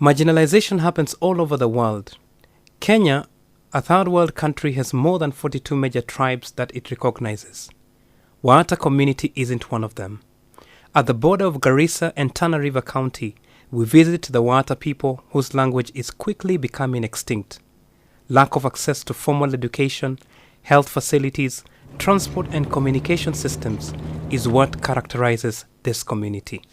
Marginalization happens all over the world. Kenya, a third world country, has more than 42 major tribes that it recognizes. Waata Community isn't one of them. At the border of Garissa and Tana River County, we visit the Waata people whose language is quickly becoming extinct. Lack of access to formal education, health facilities, transport and communication systems is what characterizes this community.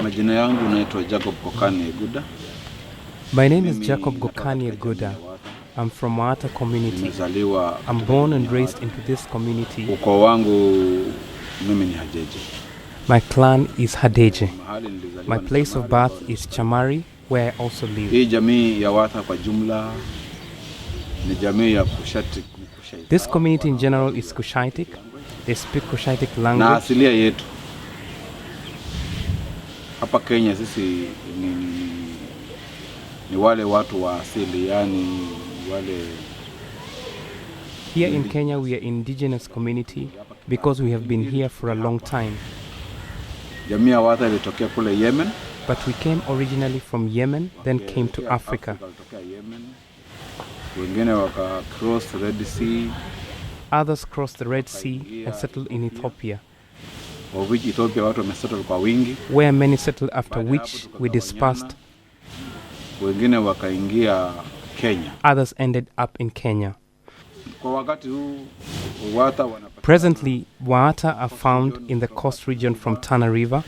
Majina yangu naitwa Jacob Gokani Eguda. My name is Jacob Gokani Eguda. I'm from Waata Community. I'm born and raised into this community. Ukoo wangu mimi ni Hadeje. My clan is Hadeje. My place of birth is Chamari, where I also live. Hii jamii ya Waata kwa jumla ni jamii ya Kushatik. This community in general is Kushitic. They speak Kushitic Na language. asilia yetu hapa Kenya sisi ni wale watu wa asili, yani wale. Here in Kenya we are indigenous community because we have been here for a long time. Jamii ya Waata ilitokea kule Yemen. But we came originally from Yemen, then came to Africa. Wengine waka cross the Red Sea. Others crossed the Red Sea and settled in Ethiopia, Of which Ethiopia watu wamesettle kwa wingi. where many settled, after which we dispersed. Wengine wakaingia Kenya. Others ended up in Kenya. Kwa wakati huu Waata wanapatikana Presently, Waata are found in the coast region from Tana River,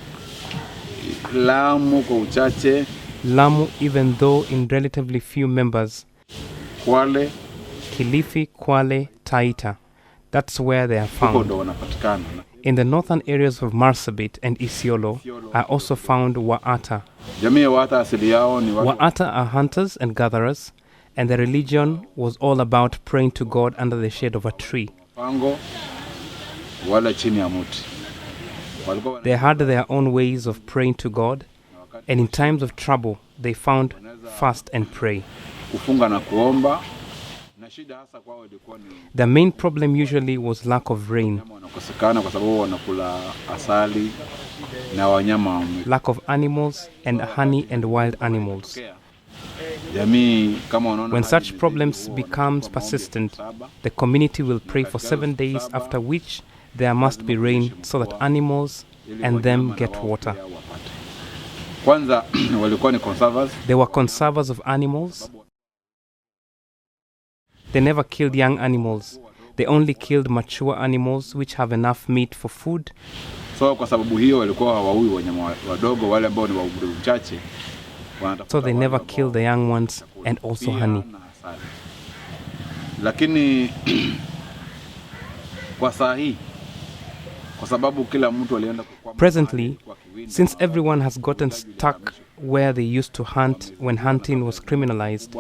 Lamu kwa uchache, Lamu even though in relatively few members, Kwale Kilifi, Kwale, Taita. That's where they are huko found. ndo wanapatikana. In the northern areas of Marsabit and Isiolo are also found Waata. Jamii ya Waata asili yao ni watu Waata are hunters and gatherers, and their religion was all about praying to God under the shade of a tree. pango wala chini ya mti. Walikuwa They had their own ways of praying to God, and in times of trouble, they found fast and pray. kufunga na kuomba, na shida hasa kwao ilikuwa ni The main problem usually was lack of rain, wanakosekana kwa sababu wanakula asali na wanyama wa mwitu. lack of animals, and honey and wild animals. Jamii kama wanaona When hali such ni problems nzuri, becomes kwa maombi persistent, siku saba, the community will pray for 7 days, after which there must be rain so that animals ili and them wanyama na get wao water. pia wapate. Kwanza walikuwa ni conservers. They were conservers of animals. They never killed young animals. They only killed mature animals which have enough meat for food. So kwa sababu hiyo walikuwa hawaui wanyama wadogo wale ambao ni wa umri mchache. So they never killed the young ones, and also honey. Lakini kwa saa hii kwa sababu kila mtu alienda kukwama Presently, mahali kwa kiwinda, since everyone has gotten stuck where they used to hunt when hunting was criminalized,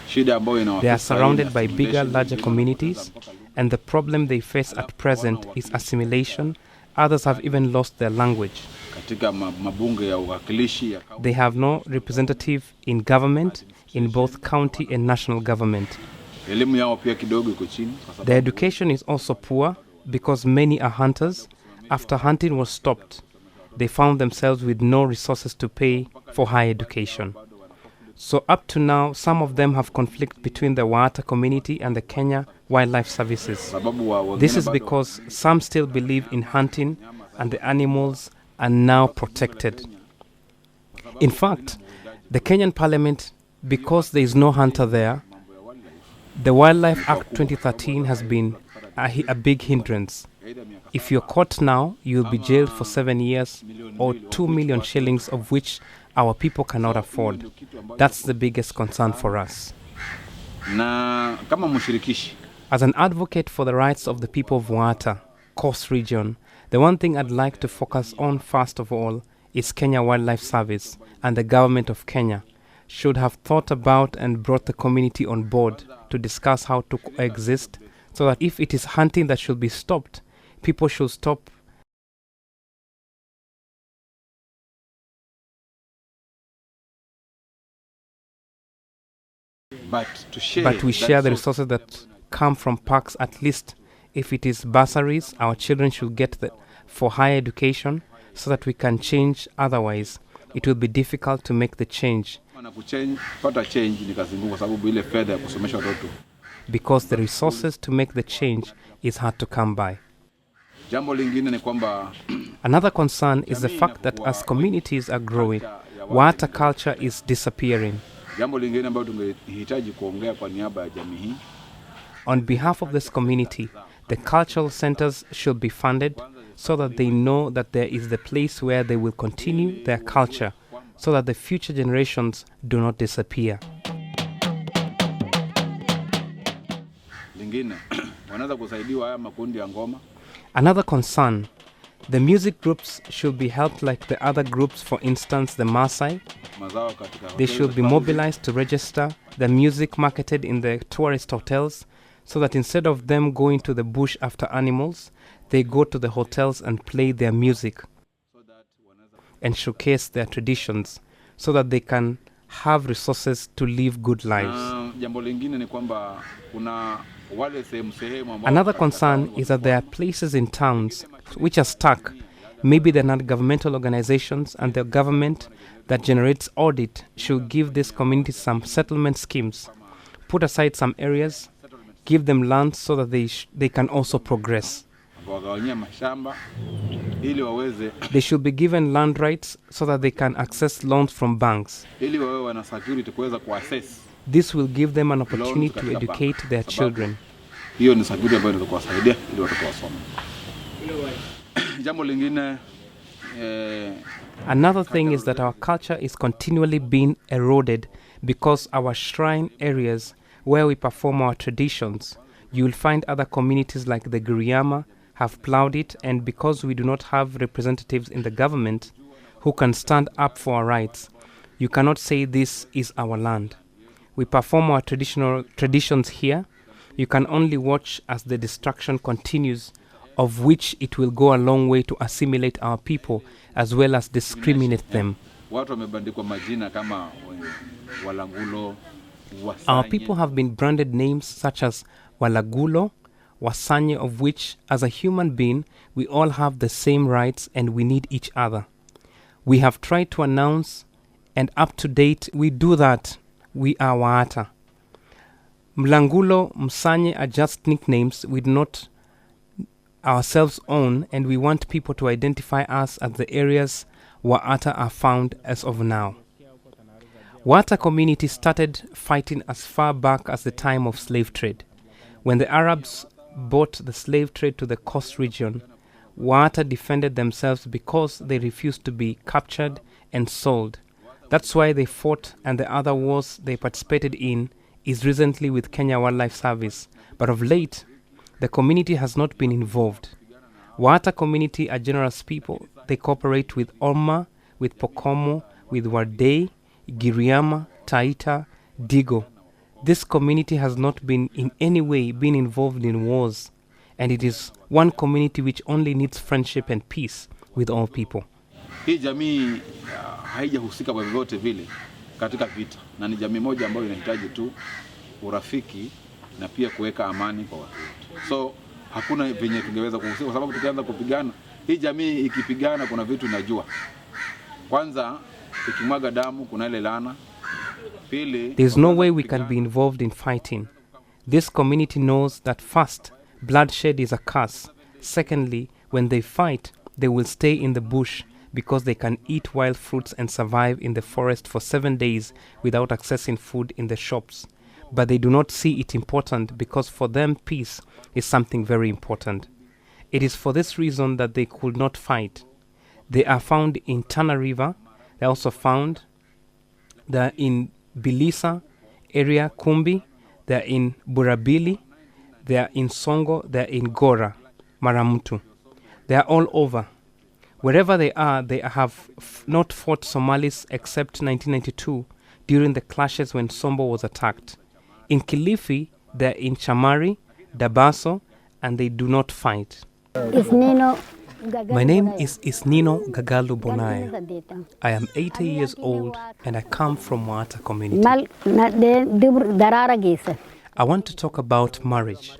shida ambayo they are inawafika surrounded by hii ni bigger, larger assimilation, communities, and the problem they face at present is assimilation. Others have even lost their language. katika mabunge ya uwakilishi ya They have no representative in government, in both county and national government. elimu yao pia kidogo iko chini kwa sababu Their education is also poor because many are hunters. After hunting was stopped, they found themselves with no resources to pay for higher education. So up to now, some of them have conflict between the Waata community and the Kenya Wildlife Services. sababu wengine This is bado because some still believe in hunting and the animals are now protected. In fact, the Kenyan parliament, because there is no hunter there, the Wildlife Act 2013 has been a big hindrance. If you're caught now, you'll be jailed for 7 years or 2 million shillings, of which our people cannot afford. That's the biggest concern for us. na kama mshirikishi As an advocate for the rights of the people of Waata, Coast Region, the one thing I'd like to focus on first of all is Kenya Wildlife Service, and the government of Kenya should have thought about and brought the community on board to discuss how to coexist, so that if it is hunting that should be stopped, people should stop But we share the resources that come from parks. At least if it is bursaries, our children should get that for higher education so that we can change. Otherwise, it will be difficult to make the change. Because the resources to make the change is hard to come by. Another concern is the fact that as communities are growing, Waata culture is disappearing. On behalf of this community, the cultural centers should be funded so that they know that there is the place where they will continue their culture so that the future generations do not disappear. Another concern, the music groups should be helped like the other groups, for instance the Maasai. They should be mobilized to register the music marketed in the tourist hotels so that instead of them going to the bush after animals, they go to the hotels and play their music and showcase their traditions so that they can have resources to live good lives. Another concern is that there are places in towns which are stuck. Maybe they're not governmental organizations, and the government that generates audit should give this community some settlement schemes, put aside some areas, give them land so that they can also progress. They should be given land rights so that they can access loans from banks. This will give them an opportunity to educate their children. Another thing is that our culture is continually being eroded because our shrine areas where we perform our traditions, you will find other communities like the Giriama have plowed it, and because we do not have representatives in the government who can stand up for our rights, you cannot say this is our land. We perform our traditions here. You can only watch as the destruction continues, of which it will go a long way to assimilate our people as well as discriminate them. Our people have been branded names such as Walagulo, Wasanye, of which, as a human being, we all have the same rights and we need each other. We have tried to announce, and up to date, we do that. We are Waata. Mlangulo, Msanye are just nicknames we do not ourselves own, and we want people to identify us as the areas Waata are found as of now. Waata community started fighting as far back as the time of slave trade. When the Arabs brought the slave trade to the coast region, Waata defended themselves because they refused to be captured and sold. That's why they fought, and the other wars they participated in is recently with Kenya Wildlife Service. But of late, the community has not been involved. Waata community are generous people. They cooperate with Olma, with Pokomo, with Wardei, Giriama, Taita, Digo. This community has not been in any way been involved in wars, and it is one community which only needs friendship and peace with all people. Hii jamii haijahusika kwa vyovyote vile katika vita, na ni jamii moja ambayo inahitaji tu urafiki na pia kuweka amani kwa watu wote. So hakuna venye tungeweza kuhusika, kwa sababu tukianza kupigana, hii jamii ikipigana kuna vitu inajua. Kwanza ikimwaga damu kuna ile laana. There's no way we can be involved in fighting. This community knows that first, bloodshed is a curse. Secondly, when they fight, they will stay in the bush because they can eat wild fruits and survive in the forest for 7 days without accessing food in the shops. But they do not see it important because for them peace is something very important. It is for this reason that they could not fight. They are found in Tana River. They are also found in Bilisa area, Kumbi. They are in Burabili. They are in Songo. They are in Gora, Maramutu. They are all over. Wherever they have not fought Somalis except 1992 during the clashes when Sombo was attacked. In Kilifi, they are in Chamari, Dabaso, and they do not fight. Isnino My name is Isnino Gagalu Bonaya. I am 80 years old and I come from Waata Community. I want to talk about marriage.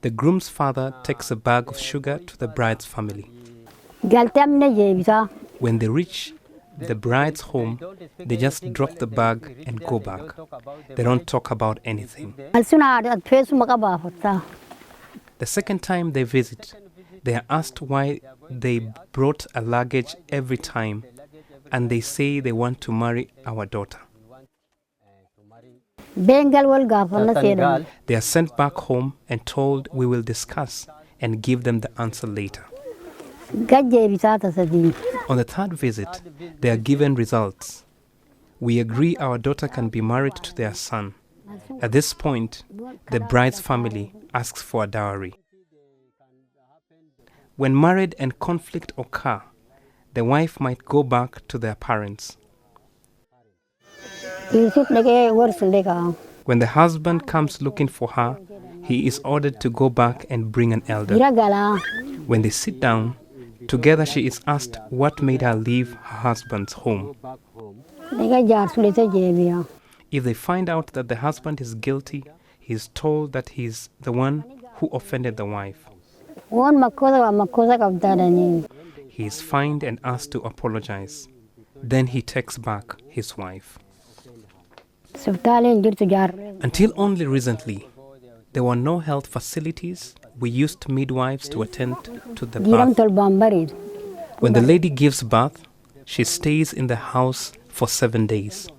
The groom's father takes a bag of sugar to the bride's family. When they reach the bride's home, they just drop the bag and go back. They don't talk about anything. The second time they visit, they are asked why they brought a luggage every time, and they say they want to marry our daughter. They are sent back home and told we will discuss and give them the answer later. On the third visit, they are given results. We agree our daughter can be married to their son. At this point, the bride's family asks for a dowry. When marriage and conflict occur, the wife might go back to their parents. When the husband comes looking for her, he is ordered to go back and bring an elder. When they sit down, together she is asked what made her leave her husband's home. If they find out that the husband is guilty, he is told that he is the one who offended the wife. He is fined and asked to apologize. Then he takes back his wife. Until only recently, there were no health facilities. We used midwives to attend to the birth. When the lady gives birth, she stays in the house for 7 days.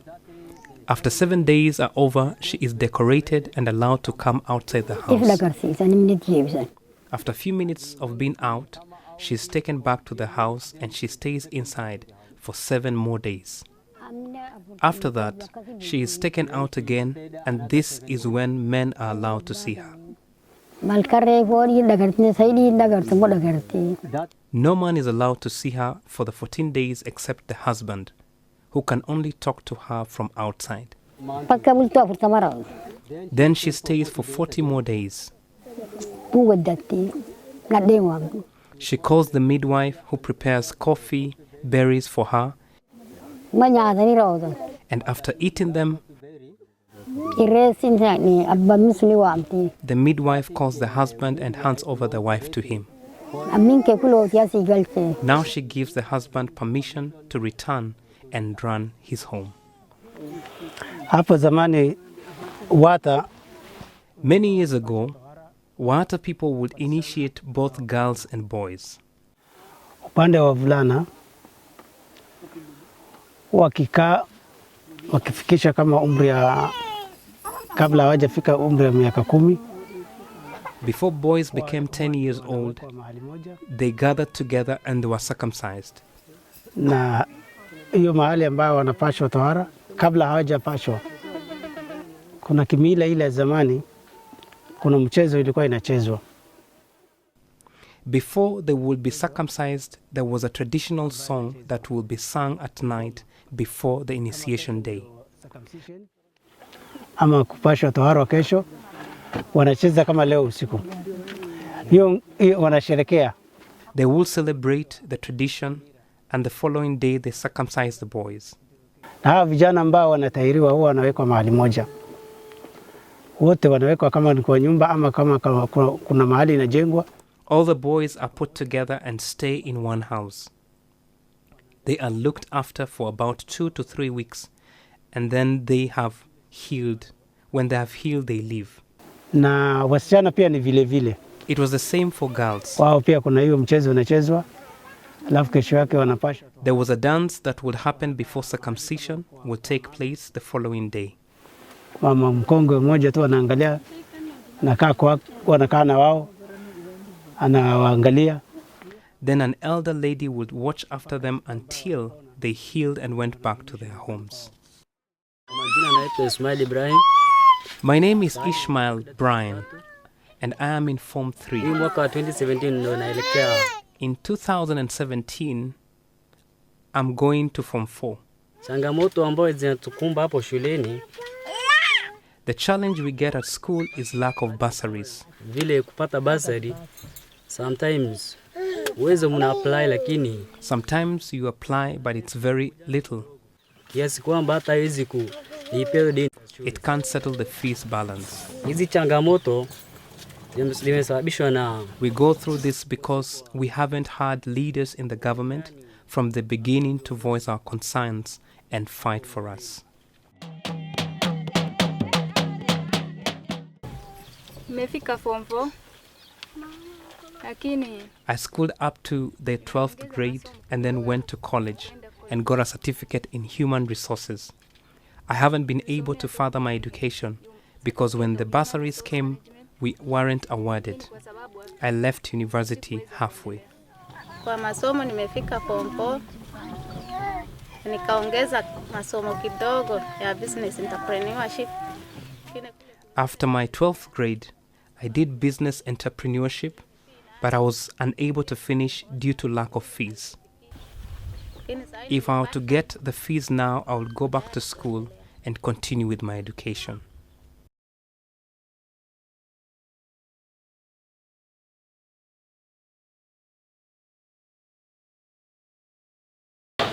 After 7 days are over, she is decorated and allowed to come outside the house. After a few minutes of being out, she is taken back to the house and she stays inside for 7 more days. After that, she is taken out again, and this is when men are allowed to see her. No man is allowed to see her for the 14 days except the husband, who can only talk to her from outside. Then she stays for 40 more days. She calls the midwife who prepares coffee, berries for her, and after eating them, the midwife calls the husband and hands over the wife to him. Now she gives the husband permission to return and run his home. Many years ago, Waata people would initiate both girls and boys. Upande wa vulana wakifikisha kama umri ya kabla hawajafika umri ya miaka 10. Before boys became 10 years old, they gathered together and were circumcised. Na hiyo mahali ambao wanapashwa tohara kabla hawajapashwa, kuna kimila ile zamani, kuna mchezo ilikuwa inachezwa. Before they would be circumcised, there was a traditional song that would be sung at night before the initiation day. Ama kupashwa tohara kesho, wanacheza kama leo usiku. Hiyo wanasherekea. They will celebrate the tradition, and the following day they circumcise the boys. Na hawa vijana ambao wanatahiriwa huwa wanawekwa mahali moja. Wote wanawekwa kama ni kwa nyumba ama kama kuna mahali inajengwa. All the boys are put together and stay in one house. They are looked after for about 2 to 3 weeks, and then they have healed. When they have healed, they leave. Na wasichana pia ni vile vile. It was the same for girls. Wao pia kuna hiyo mchezo unachezwa, alafu kesho yake wanapasha. There was a dance that would happen before circumcision, would take place the following day. Mama mkongwe mmoja tu anaangalia, wanakaa na wao, anawaangalia. Then an elder lady would watch after them until they healed and went back to their homes. My name is Ishmael Brian, and I am in Form 3. In 2017, I'm going to Form 4. Changamoto ambayo zinatukumba hapo shuleni. The challenge we get at school is lack of bursaries. Vile kupata bursary, sometimes uwezo muna apply lakini Sometimes you apply but it's very little. kiasi kwamba hata hizi kulipewa deni. It can't settle the fees balance. Hizi changamoto zimesababishwa na We go through this because we haven't had leaders in the government from the beginning to voice our concerns and fight for us. Nimefika form 4. Lakini I schooled up to the 12th grade and then went to college and got a certificate in human resources. I haven't been able to further my education because when the bursaries came, we weren't awarded. I left university halfway. kwa masomo nimefika form 4. Nikaongeza masomo kidogo ya business entrepreneurship. After my 12th grade, I did business entrepreneurship, but I was unable to finish due to lack of fees. If I were to get the fees now, I would go back to school and continue with my education.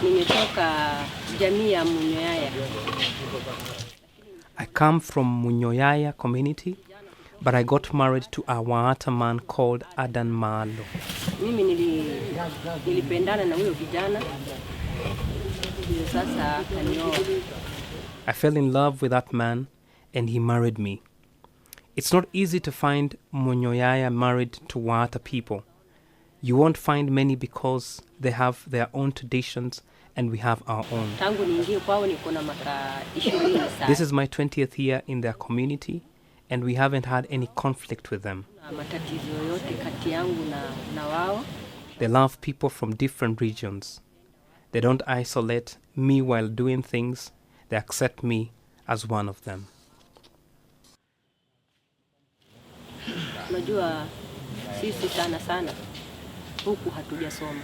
Nimetoka jamii ya Munyoyaya. I come from Waata Community, but I got married to a Waata man called Adan Malo. Mimi nilipendana na huyo kijana. Ndio sasa akanioa. I fell in love with that man and he married me. It's not easy to find Munyoyaya married to Waata people. You won't find many because they have their own traditions and we have our own. Tangu niingie kwao niko na maka 20 sasa. This is my 20th year in their community and we haven't had any conflict with them. Matatizo yote kati yangu na wao. They love people from different regions. They don't isolate me while doing things. They accept me as one of them. Unajua sisi sana huku hatujasoma.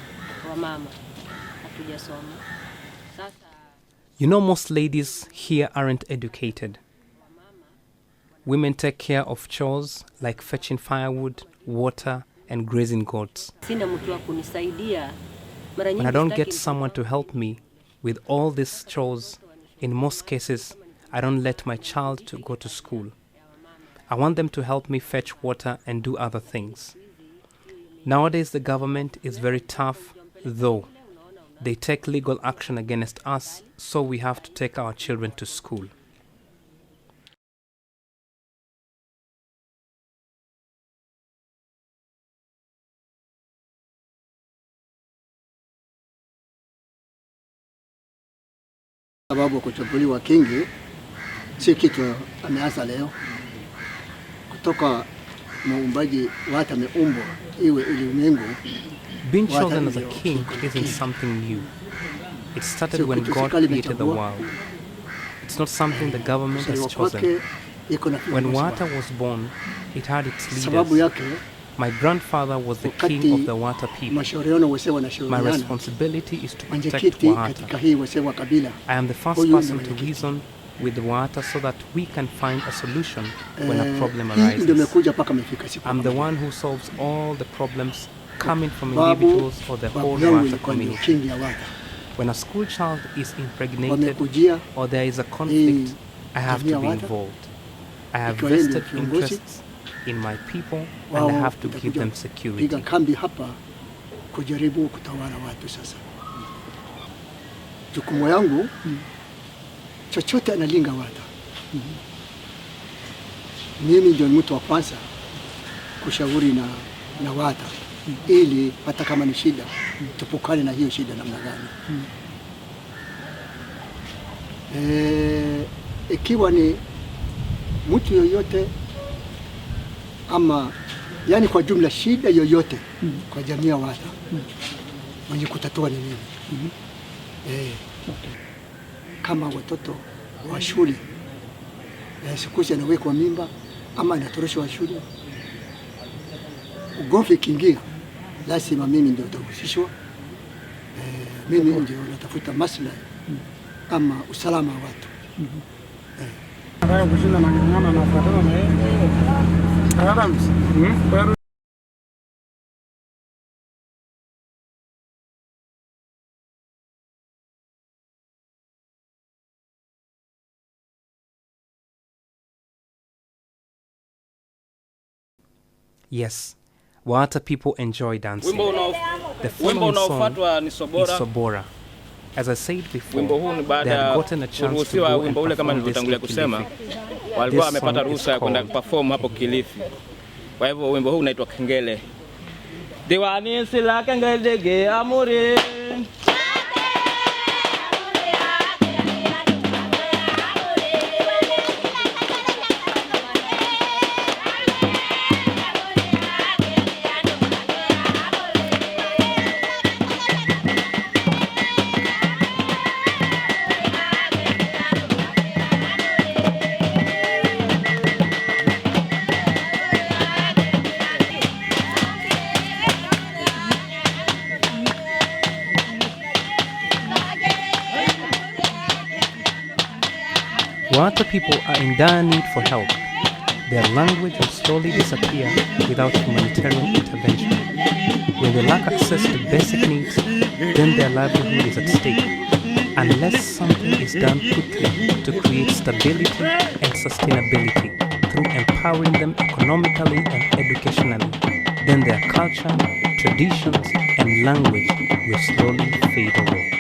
Wamama hatujasoma. Sasa You know, most ladies here aren't educated. Women take care of chores like fetching firewood, water, and grazing goats. sina mtu wa kunisaidia. Mara nyingi When I don't sitaki get someone to help me with all these chores, in most cases, I don't let my child to go to school. I want them to help me fetch water and do other things. Nowadays, the government is very tough, though. They take legal action against us, so we have to take our children to school. Sababu kuchaguliwa kingi si kitu ameanza leo. Kutoka muumbaji Waata ameumbwa iwe ulimwengu. Being chosen as a king isn't something new. It started when God created the world. It's not something the government has chosen. When Waata was born, it had its Sababu leaders. yake My grandfather was the king of the Waata people. mashauriano wase My wanashauriana. responsibility is to protect Mwenyekiti katika Waata. hii wase wa kabila. I am the first Huyu person ndio to mwenyekiti. reason with Waata so that we can find a solution when a problem Hii ndio arises. imekuja mpaka imefika siku. I'm the one who solves all the problems coming from Babu, individuals or the babu whole yangu Waata ilikuwa ndio community. kingi ya Waata. When a school child is impregnated Wamekujia or there is a conflict, I have to be jamii ya Waata. involved. I have Ikiwa yeye ndio vested kiongozi, interests in my people and wao I have to give watakuja them piga security. kambi hapa kujaribu kutawala watu sasa. Jukumu yangu chochote analinga Waata. Mimi ndio mtu wa kwanza kushauri na Waata ili hata kama ni shida tupukane na hiyo shida namna gani. Ikiwa ni mtu yoyote ama yani kwa jumla shida yoyote kwa jamii ya Waata mwenye kutatua ni mimi. Kama watoto wa shule siku hizi anawekwa mimba ama anatoroshwa shule, ugomvi kiingia, lazima mimi ndio nitahusishwa. Mimi ndio natafuta maslahi ama usalama wa watu. Yes, Waata people enjoy dancing. The Wimbo following song unaofuatwa ni is Sobora. Sobora. As I said before, Wimbo huu ni they baada had ya gotten a chance to kuruhusiwa go and wimbo ule kama perform this nilivyotangulia in kusema. Kilifi. Walikuwa This wamepata song ruhusa ya is kwenda called perform hapo Kilifi. Kwa hivyo wimbo huu unaitwa Kengele. Diwani sila kengele ge amuri. Waata people are in dire need for help. Their language will slowly disappear without humanitarian intervention. When they lack access to basic needs, then their livelihood is at stake. Unless something is done quickly to create stability and sustainability through empowering them economically and educationally, then their culture, traditions, and language will slowly fade away.